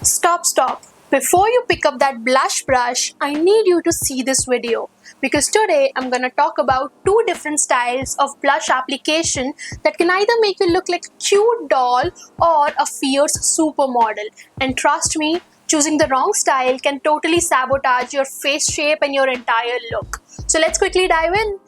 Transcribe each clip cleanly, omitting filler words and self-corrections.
Stop. Before you pick up that blush brush, I need you to see this video because today I'm gonna talk about two different styles of blush application that can either make you look like a cute doll or a fierce supermodel. And trust me, choosing the wrong style can totally sabotage your face shape and your entire look. So let's quickly dive in.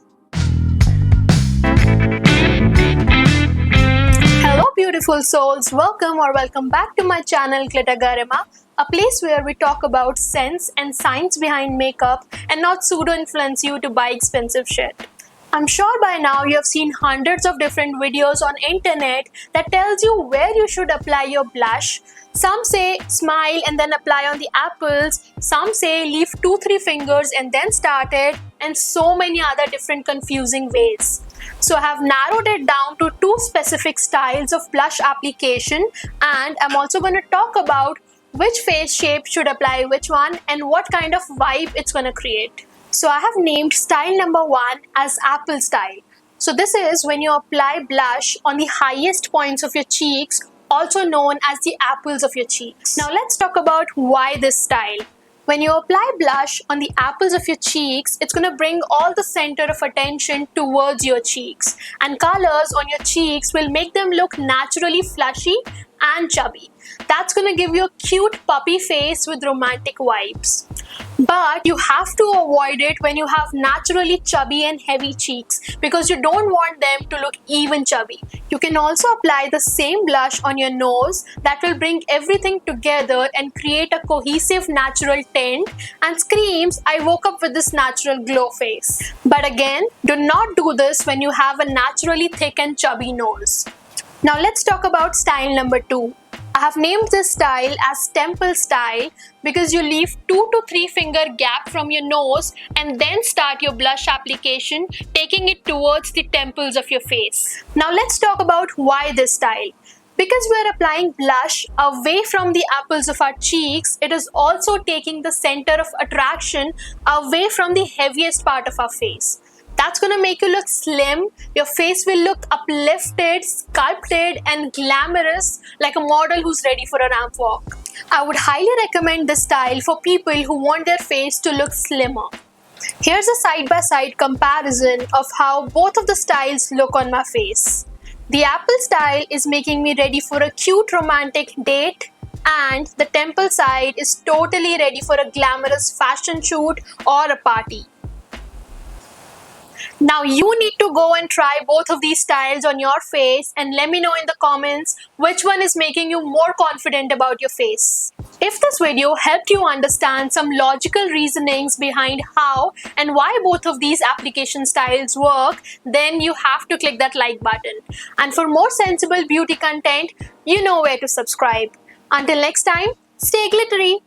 Hello beautiful souls, welcome back to my channel Glitter Garima, a place where we talk about sense and science behind makeup and not pseudo-influence you to buy expensive shit. I'm sure by now you have seen hundreds of different videos on internet that tells you where you should apply your blush. Some say smile and then apply on the apples, some say leave 2-3 fingers and then start it, and so many other different confusing ways. So I have narrowed it down to two specific styles of blush application, and I'm also going to talk about which face shape should apply which one and what kind of vibe it's going to create. So I have named style number 1 as apple style. So this is when you apply blush on the highest points of your cheeks, also known as the apples of your cheeks. Now let's talk about why this style. When you apply blush on the apples of your cheeks, it's going to bring all the center of attention towards your cheeks. And colors on your cheeks will make them look naturally flushy and chubby. That's going to give you a cute puppy face with romantic vibes. But you have to avoid it when you have naturally chubby and heavy cheeks because you don't want them to look even chubby. You can also apply the same blush on your nose that will bring everything together and create a cohesive natural tint and screams, I woke up with this natural glow face. But again, do not do this when you have a naturally thick and chubby nose. Now let's talk about style number 2. I have named this style as temple style because you leave 2 to 3 finger gap from your nose and then start your blush application, taking it towards the temples of your face. Now let's talk about why this style. Because we are applying blush away from the apples of our cheeks, it is also taking the center of attraction away from the heaviest part of our face. That's going to make you look slim, your face will look uplifted, sculpted and glamorous like a model who's ready for a ramp walk. I would highly recommend this style for people who want their face to look slimmer. Here's a side-by-side comparison of how both of the styles look on my face. The apple style is making me ready for a cute romantic date, and the temple side is totally ready for a glamorous fashion shoot or a party. Now you need to go and try both of these styles on your face and let me know in the comments which one is making you more confident about your face. If this video helped you understand some logical reasonings behind how and why both of these application styles work, then you have to click that like button. And for more sensible beauty content, you know where to subscribe. Until next time, stay glittery.